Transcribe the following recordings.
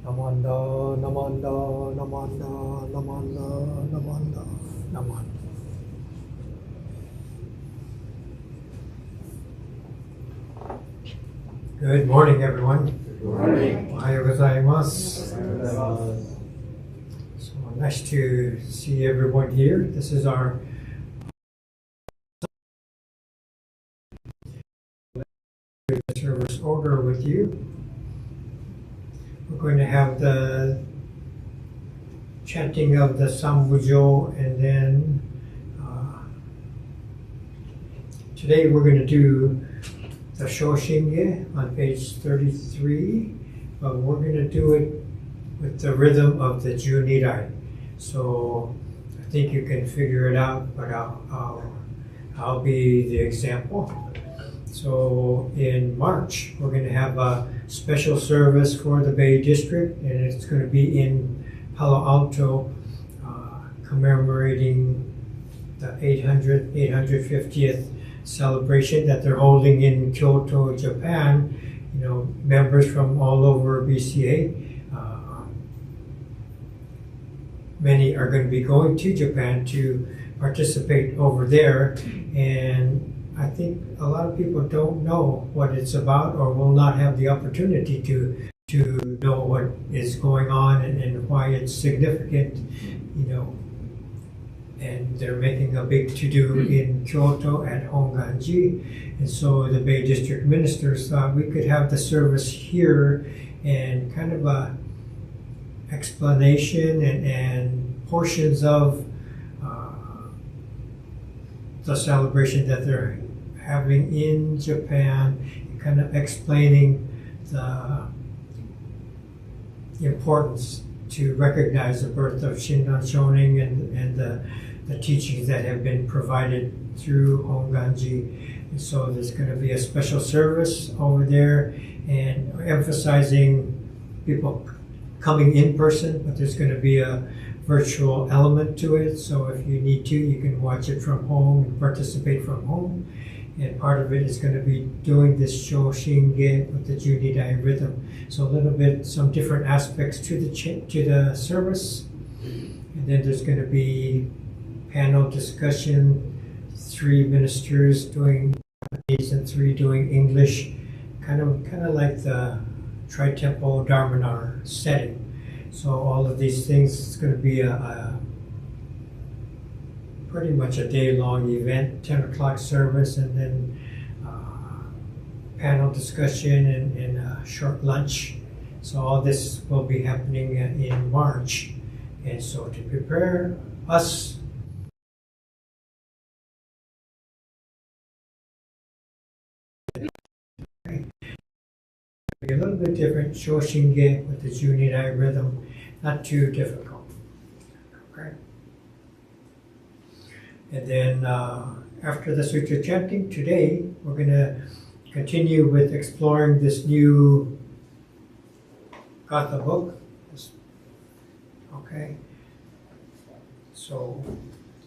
Namanda, namanda, namanda, namanda, namanda, namanda. Good morning, everyone. Good morning. Ohayou gozaimasu. So nice to see everyone here. This is our service order with you. We're going to have the chanting of the Sambujo, and then today we're going to do the Shoshinge on page 33, but we're going to do it with the rhythm of the Junirai. So I think you can figure it out, but I'll be the example. So in March, we're going to have a special service for the Bay District, and it's going to be in Palo Alto, commemorating the 850th celebration that they're holding in Kyoto, Japan. You know, members from all over BCA. Many are going to be going to Japan to participate over there, and I think a lot of people don't know what it's about or will not have the opportunity to to know what is going on and why it's significant, you know. And they're making a big to-do in Kyoto at Honganji. And so the Bay District ministers thought we could have the service here and kind of a explanation and portions of the celebration that they're having in Japan, kind of explaining the importance to recognize the birth of Shinran Shonin and the teachings that have been provided through Honganji. And so there's going to be a special service over there and emphasizing people coming in person, but there's going to be a virtual element to it. So if you need to, you can watch it from home and participate from home. And part of it is going to be doing this Shoshinge with the Junidai rhythm. So a little bit, some different aspects to the service. And then there's going to be panel discussion, 3 ministers doing Japanese and 3 doing English, kind of like the Tri-Temple Dharmanar setting. So all of these things, it's going to be a pretty much a day-long event, 10 o'clock service, and then panel discussion and a short lunch. So all this will be happening in March. And so to prepare us be a little bit different, Shoshinge with the Junidai rhythm, not too difficult. Okay. And then after the sutra chanting today, we're going to continue with exploring this new Gatha book. Okay. So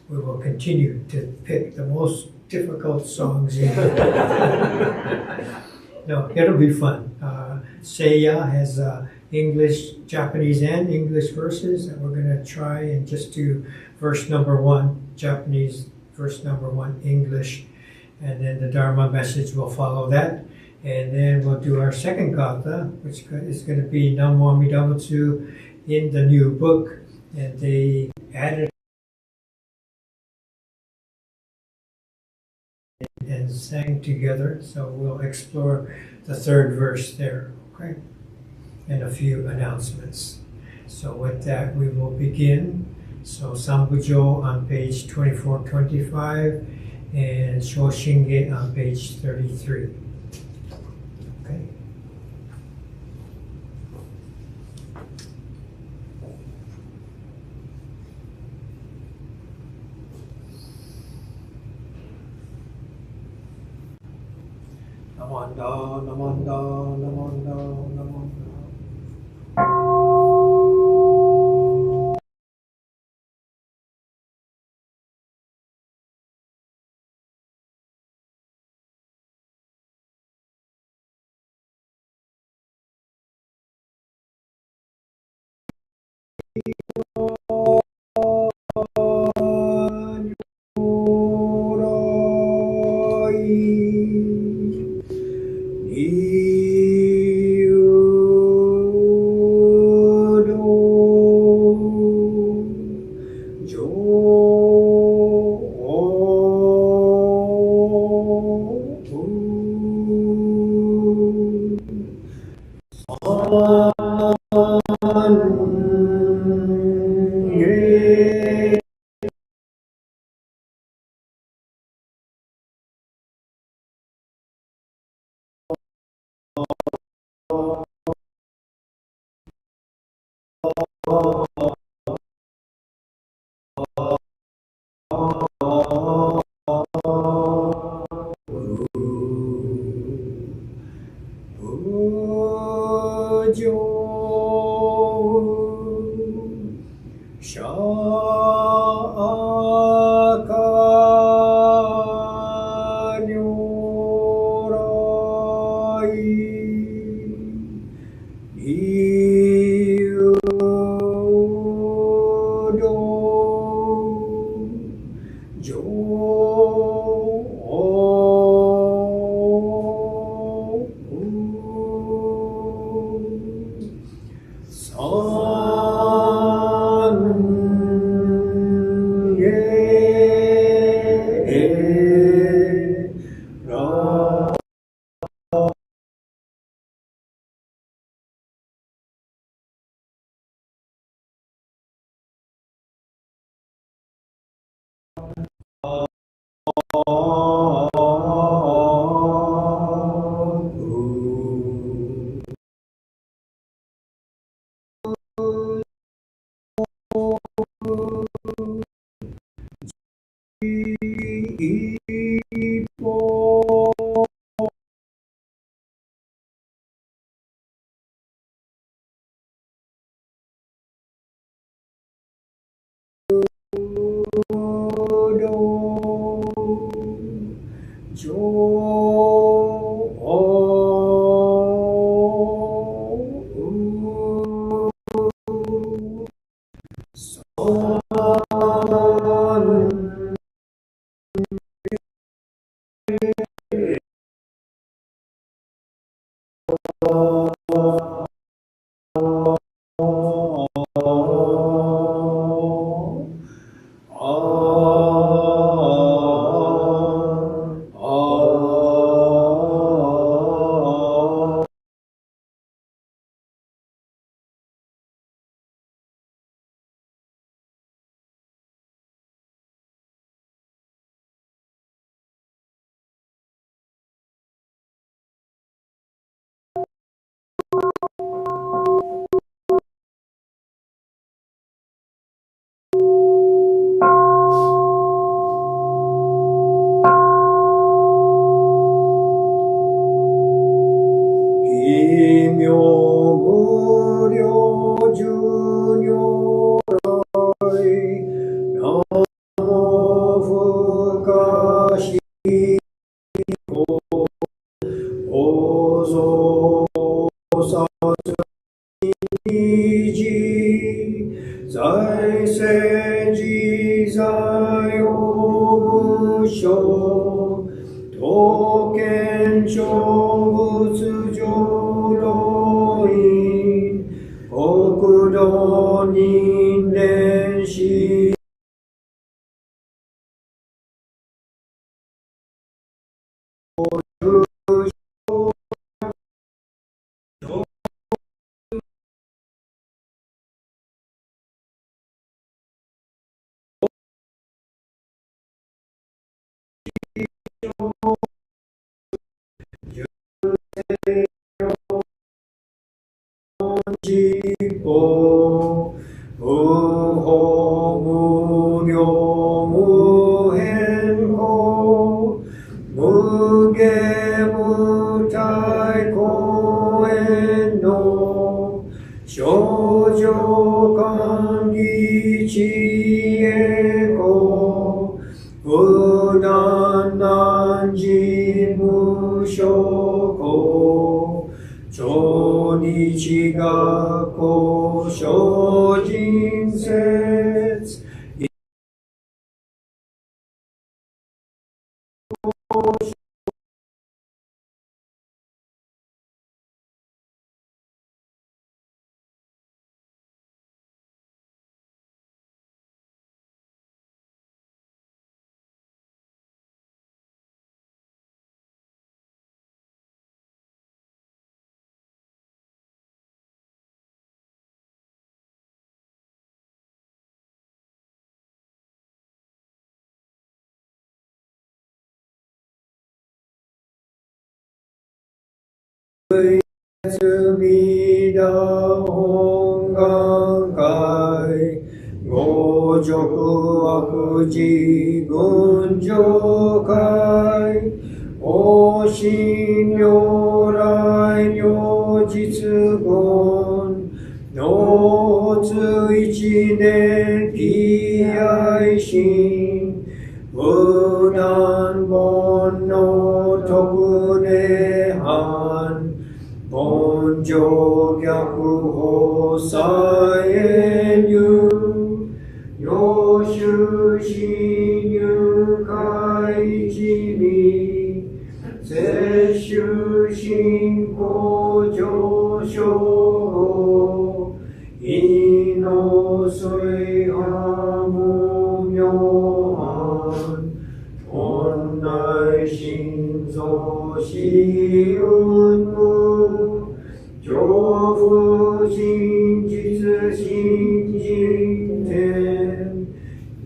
we will continue to pick the most difficult songs in No, it'll be fun. Seiya has English, Japanese, and English verses, and we're going to try and just do verse number 1, Japanese, verse number 1, English, and then the Dharma message will follow that. And then we'll do our second Gatha, which is going to be Namo Amida Butsu in the new book, and they added and sang together. So we'll explore the third verse there, okay? And a few announcements. So with that, we will begin. So Sambujo on page 2425 and Shoshinge on page 33. Okay. Namanda, namanda, namanda, namanda.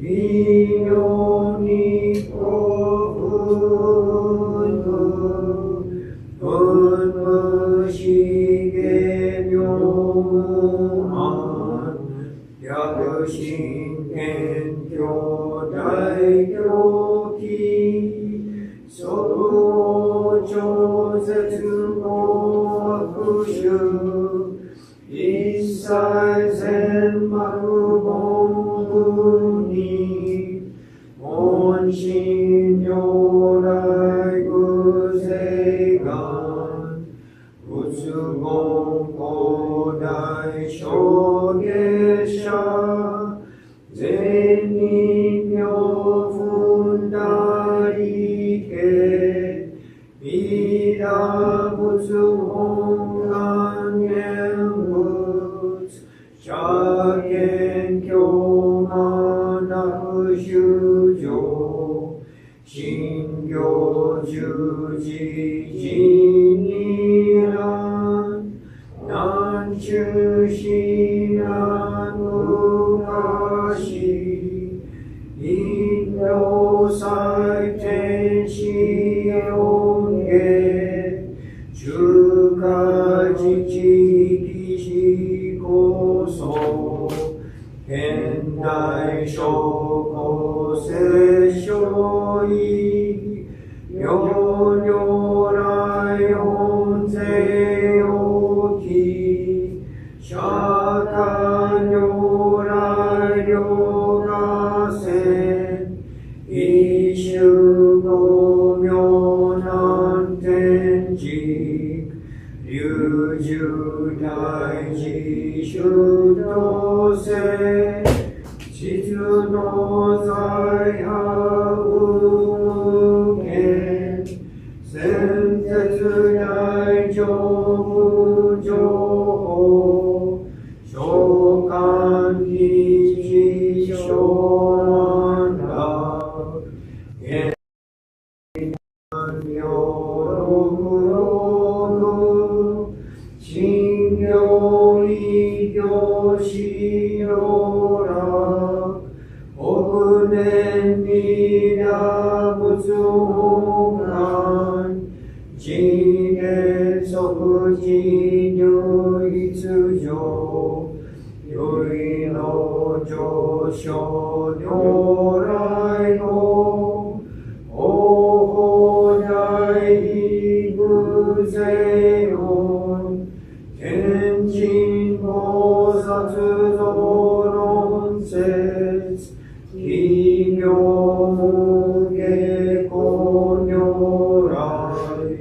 微妙にの握手一切全幕本文に本心如来偶世願仏言古代諸下者善人名分大理系ビダ仏本願念仏邪見教マナ不修上信行十字人に覧南中心南昔インド最天使四下中華自治義士こそ現代諸公摂生意如如来本税大き釈迦如来両河線一種五妙難天竺龍十大自主道世地図の在派無限先絶大乗無情報召喚基地小安楽現妙六六信行異行四老楽億年に打仏本願人間即時入一上よりの上昇如来の応報大悲無税音天神菩薩増論説奇妙無下公如来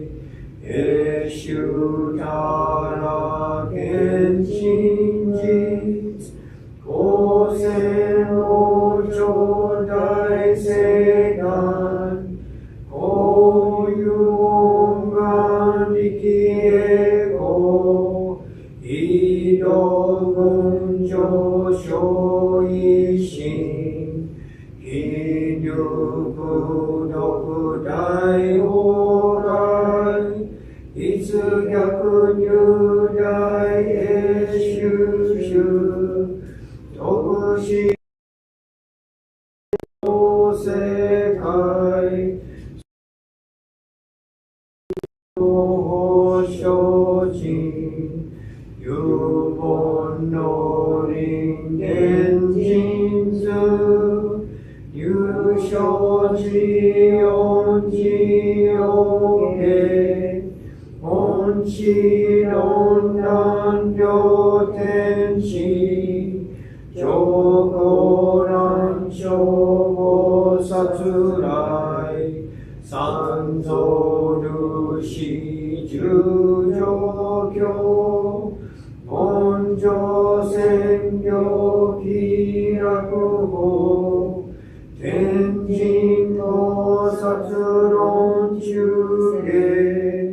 永修たら現真実高専王朝大聖願こういう音願力栄光移動群上昇一心非入独大往来いつ逆入大永修修特殊世界法精進有本の人間人数有所知四知四下本知論断両天使上高蘭小菩薩来三蔵如是十条教本上宣教気楽法天神菩薩論中下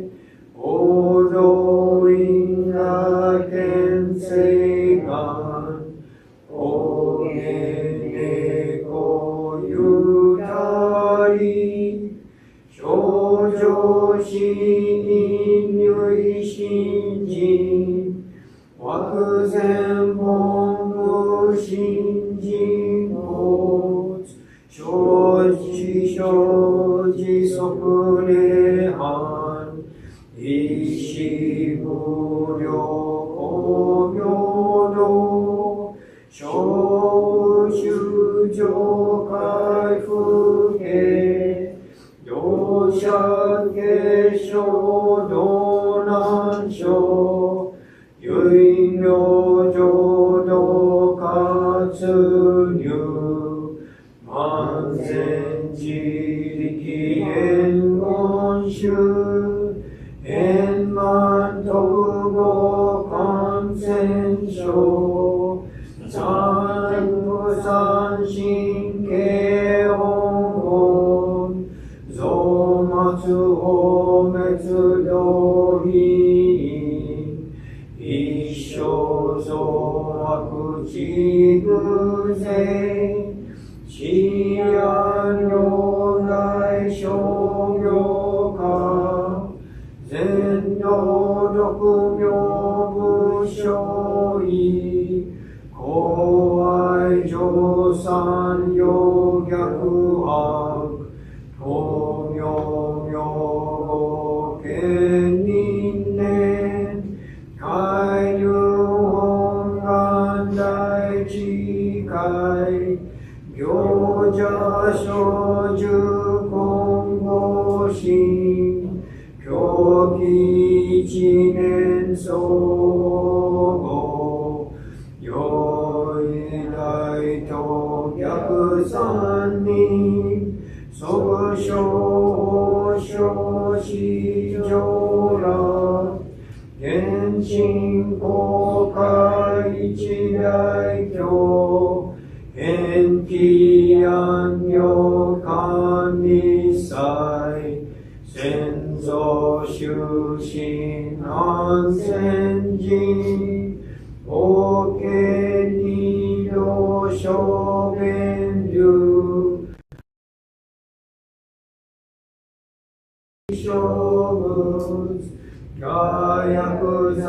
王道因果見世願おげねこゆたり少女死人類信心惑前本部信心法承知承知即礼判一時無量光明道小宇宙回復系両者継承道難所唯明浄土活入万千自力円言宗円満特合感染症三不三神経本増末法滅道品一生増悪地偶然知や如来商業化全道六名部所意公愛上三両逆悪東明明語見人年海流本願大智慧行者小樹今後心狂気一年相互よい大と逆三人即小小子上羅現進公開一大教返帰安養官一切先祖修心安全人法華二道小弁流小物我薬剤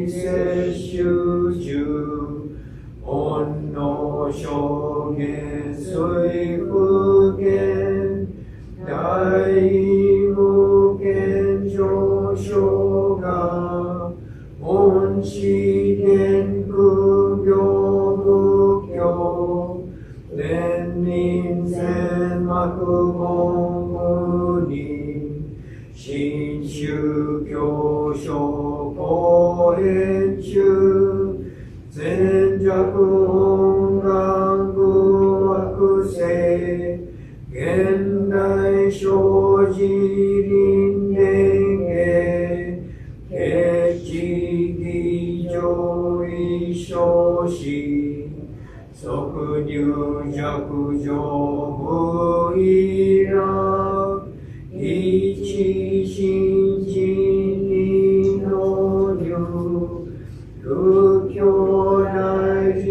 摂取中本能証言水不見大無限上昇が恩師天空行仏教連人千幕門無人新宗教書講演中全弱本願具悪性現代生じ輪廻へ決知義上一生死即入弱上無意楽一心人二の入仏教大事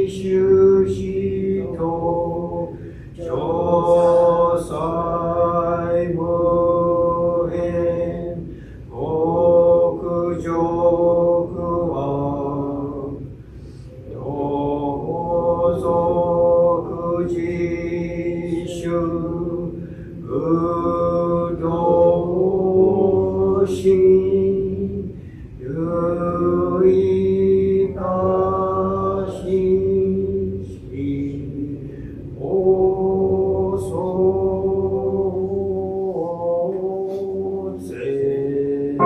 修士と調査無縁極上は同族自主不動心有意化心心おそぜ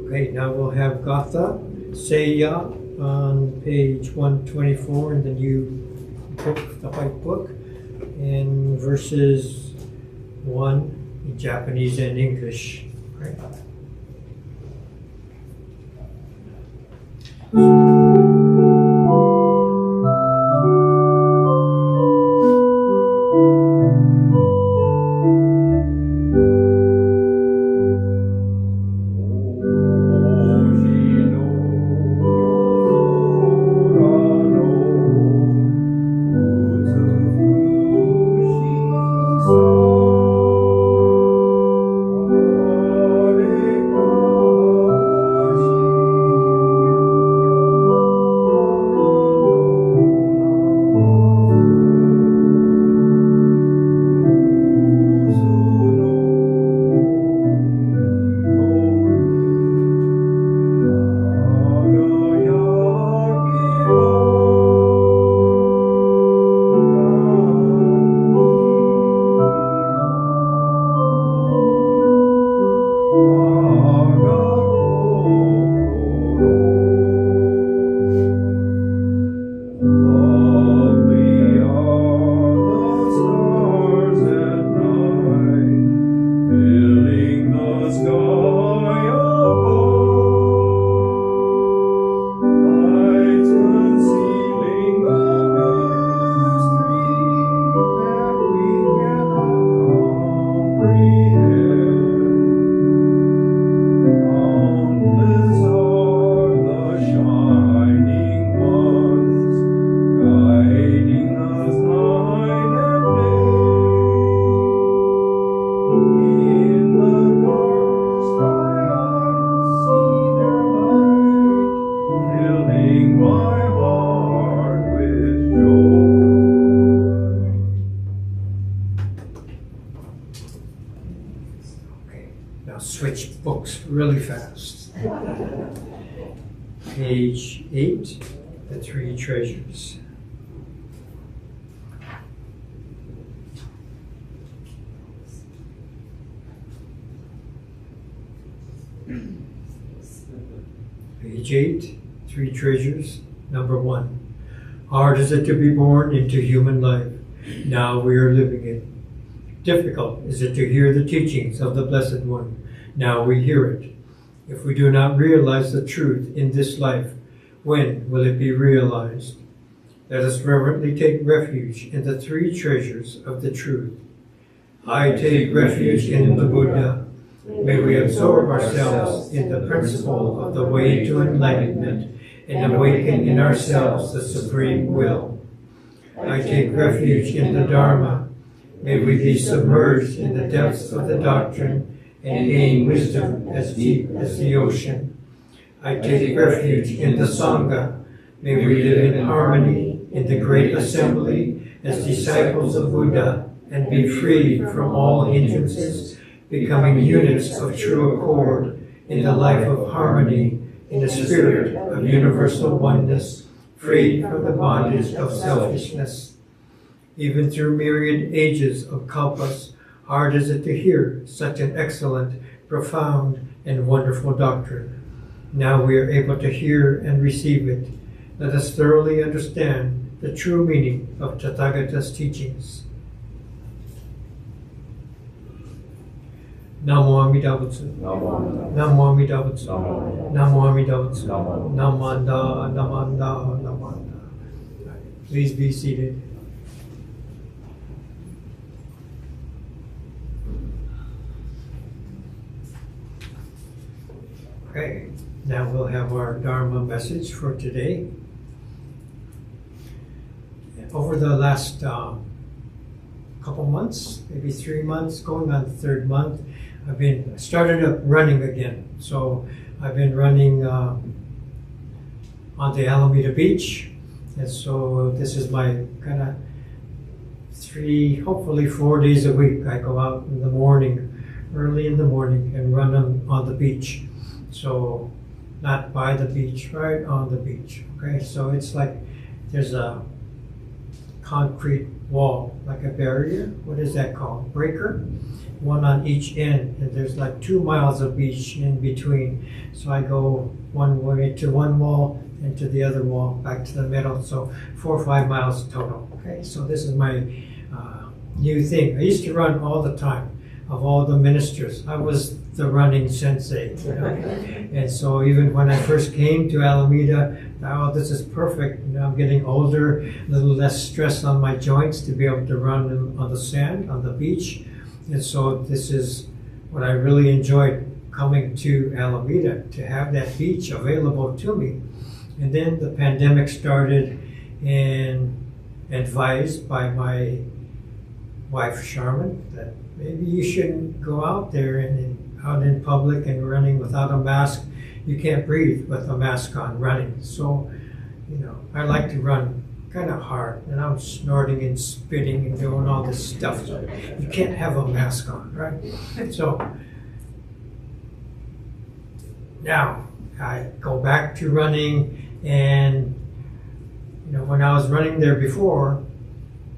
Okay, now we'll have Gatha Seya on page 124 in the new book, the white book, and verses 1 in Japanese and English. Right? Switch books really fast. Page 8, the three treasures. Page 8, three treasures. Number 1. Hard is it to be born into human life. Now we are living it. Difficult is it to hear the teachings of the Blessed One. Now we hear it. If we do not realize the truth in this life, when will it be realized? Let us reverently take refuge in the three treasures of the truth. I take refuge in the Buddha. May we absorb ourselves in the principle of the way to enlightenment and awaken in ourselves the supreme will. I take refuge in the Dharma. May we be submerged in the depths of the doctrine and gain wisdom as deep as the ocean. I take refuge in the Sangha. May we live in harmony in the great assembly as disciples of Buddha and be free from all hindrances, becoming units of true accord in the life of harmony, in the spirit of universal oneness, free from the bondage of selfishness. Even through myriad ages of kalpas, hard is it to hear such an excellent, profound, and wonderful doctrine. Now we are able to hear and receive it. Let us thoroughly understand the true meaning of Tathagata's teachings. Namo Amida Butsu. Namo Amida Butsu. Namo Amida Butsu. Namanda, Namanda, Namanda. Please be seated. Okay, now we'll have our Dharma message for today. Over the last couple months, maybe 3 months, going on the third month, I've started up running again. So I've been running on the Alameda beach, and so this is my kind of hopefully 4 days a week. I go out in the morning, early in the morning, and run on the beach. So not by the beach, right on the beach. Okay, so it's like there's a concrete wall, like a barrier. What is that called? Breaker? One on each end, and there's like 2 miles of beach in between. So I go one way to one wall and to the other wall, back to the middle. So 4 or 5 miles total. Okay, so this is my new thing. I used to run all the time. Of all the ministers, I was the running sensei. You know? And so even when I first came to Alameda, oh, this is perfect. You know, I'm getting older, a little less stress on my joints to be able to run on the sand, on the beach. And so this is what I really enjoyed coming to Alameda, to have that beach available to me. And then the pandemic started, and advised by my wife, Charmin, that maybe you shouldn't go out there and out in public and running without a mask. You can't breathe with a mask on running. So, you know, I like to run kind of hard, and I'm snorting and spitting and doing all this stuff. So you can't have a mask on, right? So now I go back to running, and you know, when I was running there before,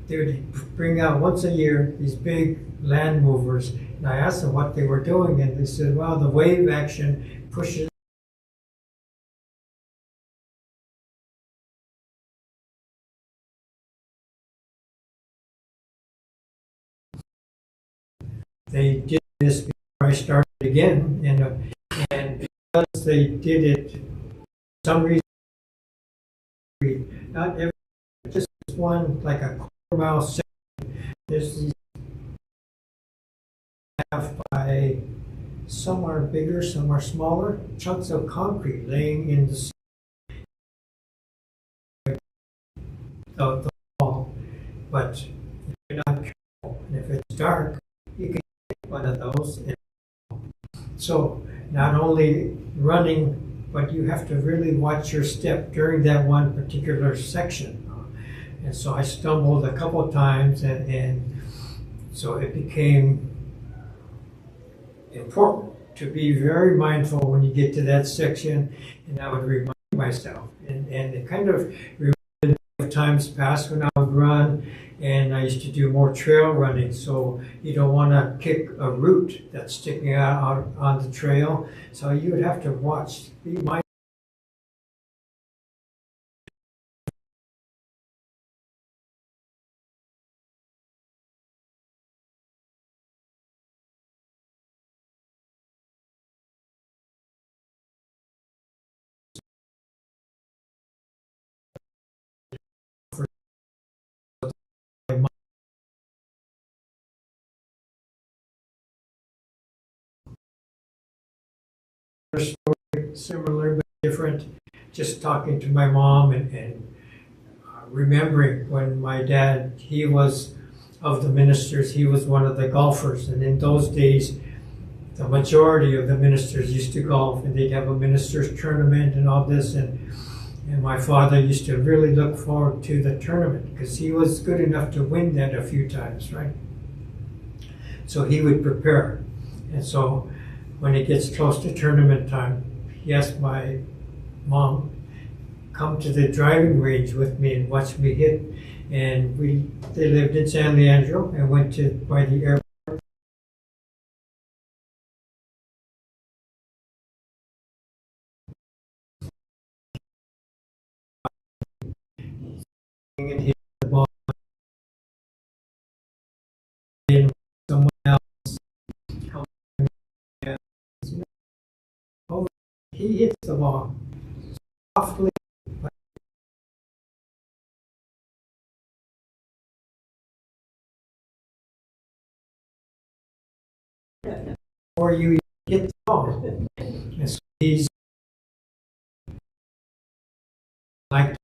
they would bring out once a year these big land movers, and I asked them what they were doing, and they said, well, the wave action pushes they did this before I started again, and because they did it for some reason, not every, just one, like a quarter mile section, there's these half by, some are bigger, some are smaller, chunks of concrete laying in the wall. But if you're not careful, and if it's dark, you can get one of those. So not only running, but you have to really watch your step during that one particular section. And so I stumbled a couple of times, and so it became important to be very mindful when you get to that section, and I would remind myself. And it kind of reminded me of times past when I would run, and I used to do more trail running, so you don't want to kick a root that's sticking out on the trail, so you would have to watch, be mindful. Story, similar but different, just talking to my mom and remembering when my dad, he was of the ministers, he was one of the golfers, and in those days the majority of the ministers used to golf, and they'd have a ministers tournament and all this, and my father used to really look forward to the tournament because he was good enough to win that a few times, right? So he would prepare, and so when it gets close to tournament time, he asked my mom, come to the driving range with me and watch me hit. And they lived in San Leandro and went to by the airport. And hit the ball in someone else. Oh, he hits the ball softly. Or you hit the ball. And so he's like,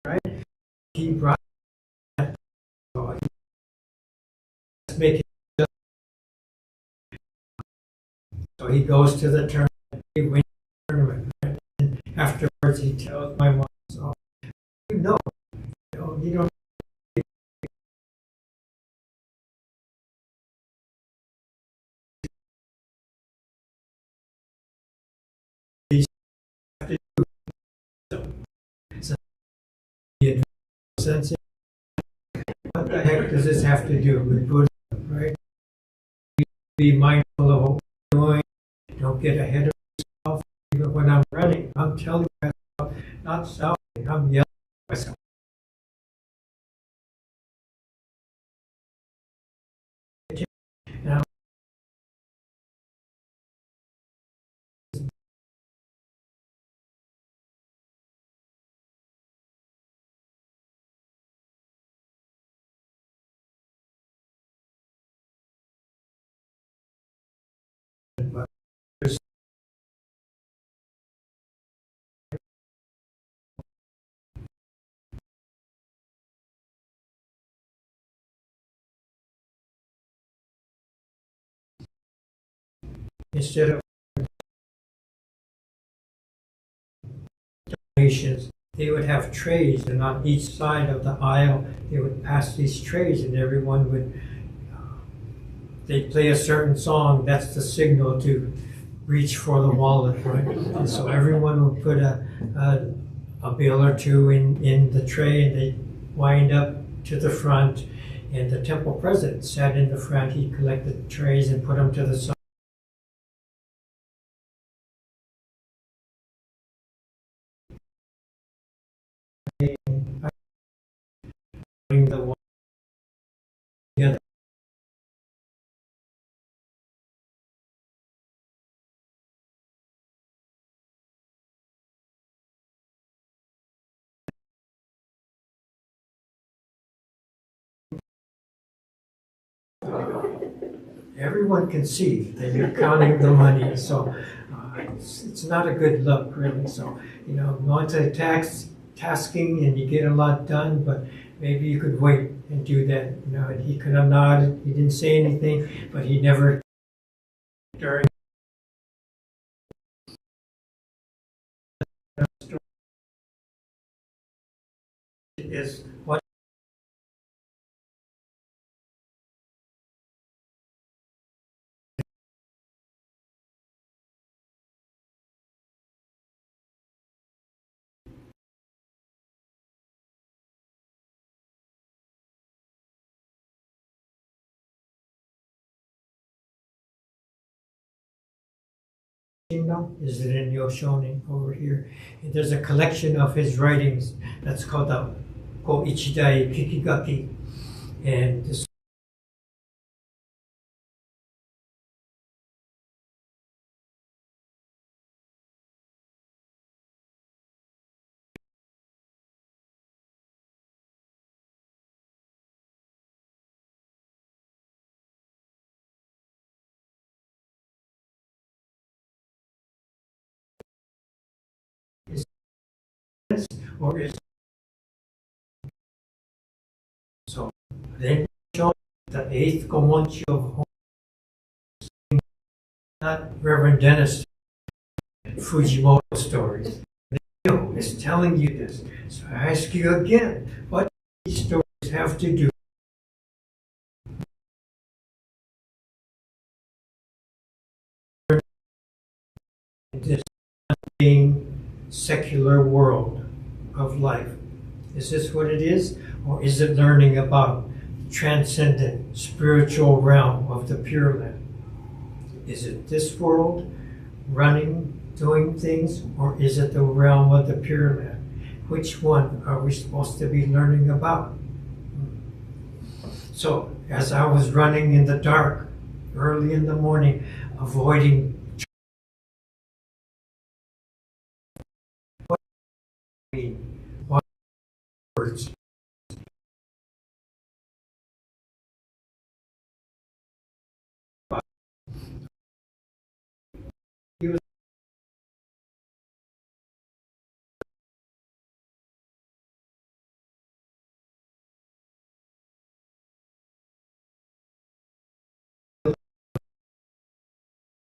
right? He brought that ball. He's making it. So he goes to the tournament. He wins the tournament. Right? And afterwards, he tells my mom, so you know, you don't. Have to do so. So sense. What the heck does this have to do with Buddhism, right? Be mindful of what we're doing. Don't get ahead of yourself. Even when I'm running, I'm telling myself, not shouting, I'm yelling at myself. And instead of donations, they would have trays, and on each side of the aisle, they would pass these trays, and everyone would, they'd play a certain song. That's the signal to reach for the wallet, right? And so everyone would put a bill or two in the tray, and they'd wind up to the front. And the temple president sat in the front. He collected trays and put them to the side. Bring the wallet together. Everyone can see that you're counting the money, so it's not a good look, really. So, multitasking and you get a lot done, but maybe you could wait and do that. And he could have nodded. He didn't say anything, but he never during. Is what is it in Yoshonin over here? And there's a collection of his writings that's called the Ko Ichidai Kikigaki, and this is or is so. Then show the eighth Gomonchi of Hon, not Reverend Dennis Fujimoto stories. Rennyo is telling you this. So I ask you again, what do these stories have to do with this being secular world of life? Is this what it is? Or is it learning about the transcendent spiritual realm of the Pure Land? Is it this world running, doing things, or is it the realm of the Pure Land? Which one are we supposed to be learning about? So, as I was running in the dark, early in the morning, avoiding what words.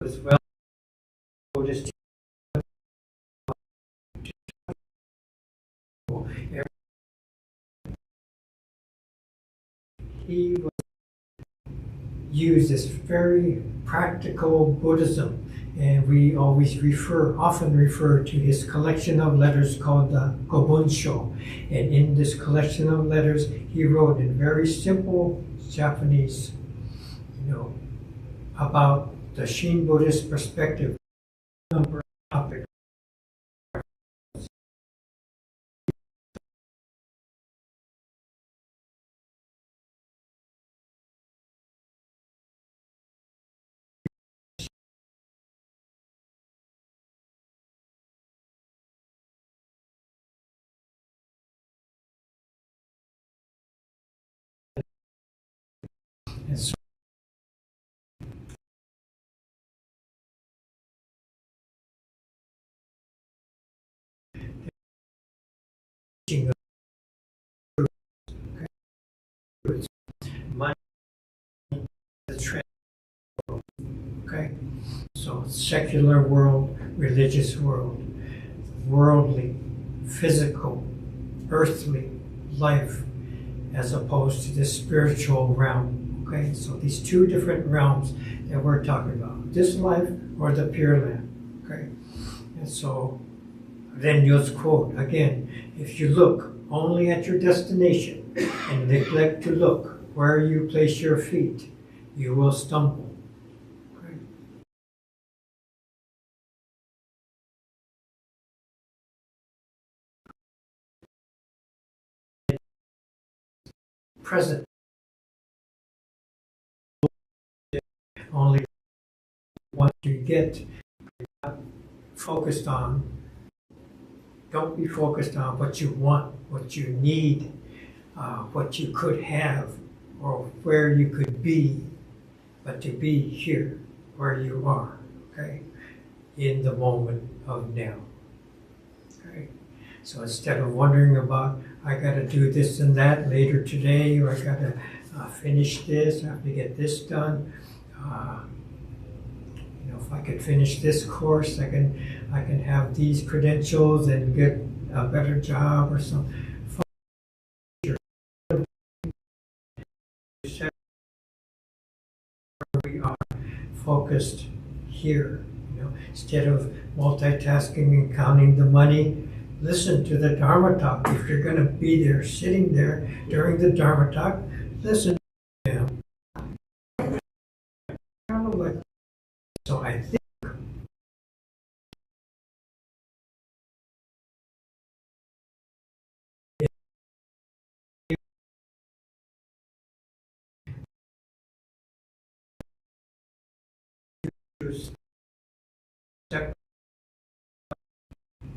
As well, Buddhist. He was used this very practical Buddhism And we always often refer to his collection of letters called the Kobunsho. And in this collection of letters, he wrote in very simple Japanese, about the Shin Buddhist perspective. Number of topics. And so money, the trend. Okay, so secular world, religious world, worldly, physical, earthly life, as opposed to this spiritual realm. Okay, so these two different realms that we're talking about, this life or the Pure Land. Okay, and so Rennyo's quote again: if you look only at your destination and neglect to look where you place your feet, you will stumble. Okay. Present. Only what you get focused on. Don't be focused on what you want, what you need, what you could have, or where you could be, but to be here, where you are, okay, in the moment of now. Okay, so instead of wondering about, I got to do this and that later today, or I got to finish this, I have to get this done. If I could finish this course, I can have these credentials and get a better job or something. We are focused here. Instead of multitasking and counting the money, listen to the Dharma talk. If you're going to be there, sitting there during the Dharma talk, listen to them. So I think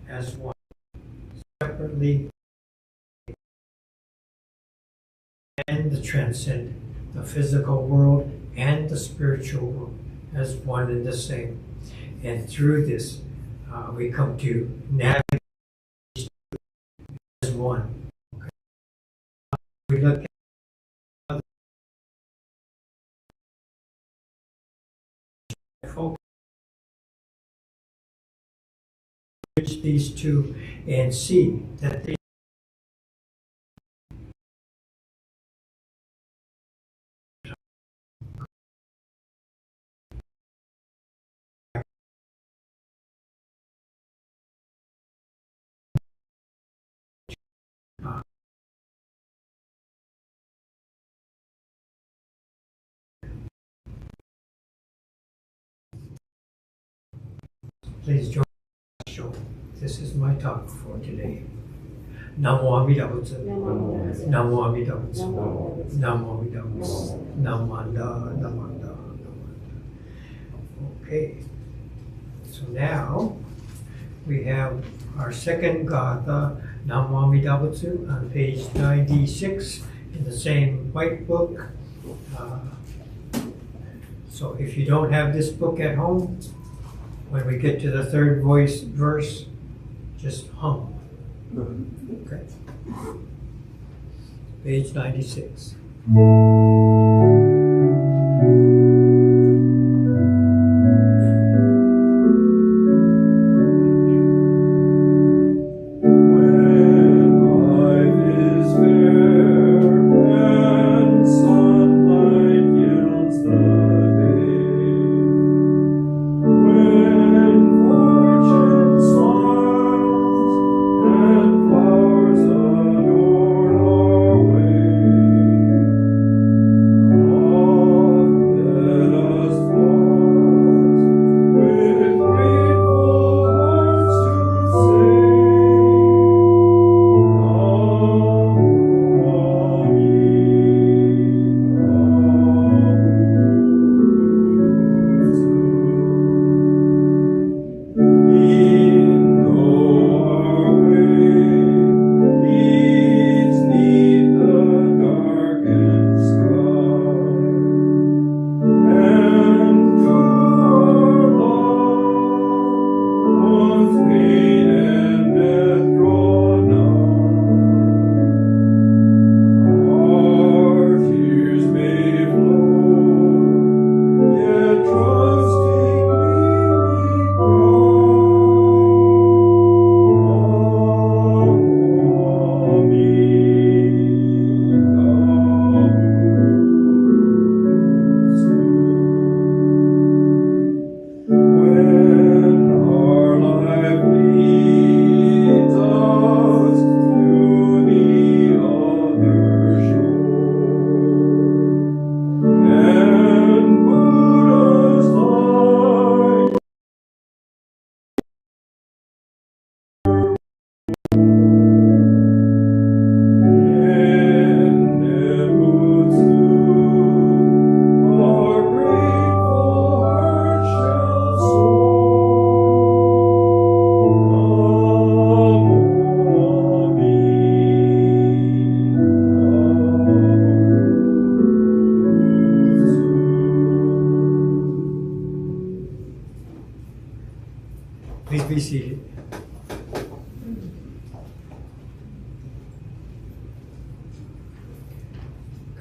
as one, separately, and the transcendent, the physical world and the spiritual world as one and the same. And through this, we come to navigate as one. Okay. We look at focus these two and see that they please join Gassho. This is my talk for today. Namo Amida Butsu. Namo Amida Butsu. Namo Amida Butsu. Namanda, Namanda, Namanda. Okay. So now we have our second gatha, Namo Amida Butsu, on page 96 in the same white book. So if you don't have this book at home, when we get to the third verse, just hum. Okay. Page 96. When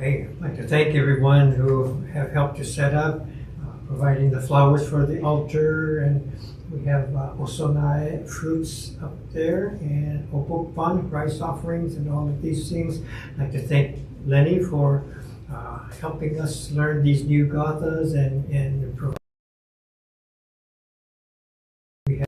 Okay, I'd like to thank everyone who have helped to set up, providing the flowers for the altar, and we have osonai fruits up there, and opokpan, rice offerings, and all of these things. I'd like to thank Lenny for helping us learn these new gathas and provide. We have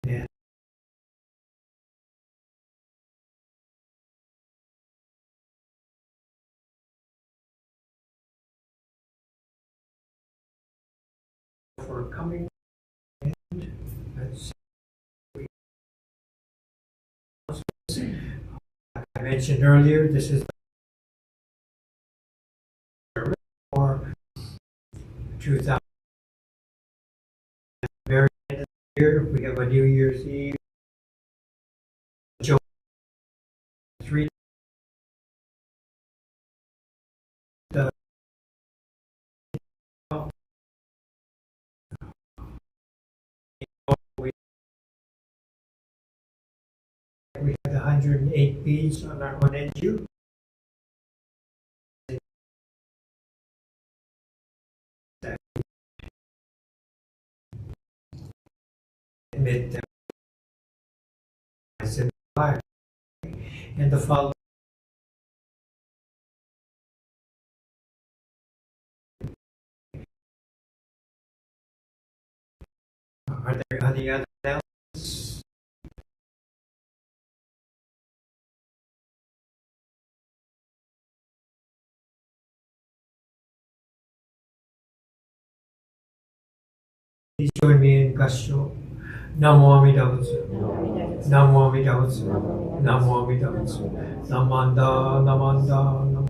and for coming. Let's see. I mentioned earlier, this is for 2000. Very end of the year, we have a New Year's Eve. Joe, 3. We have the 108 beads on our Rennyo. Admit that in the fire. And the following. Are there any other announcements? Please join me in Gassho. Namo Amida Butsu. Namo Amida Butsu. Namo Amida Butsu. Namanda, Namanda, Namanda.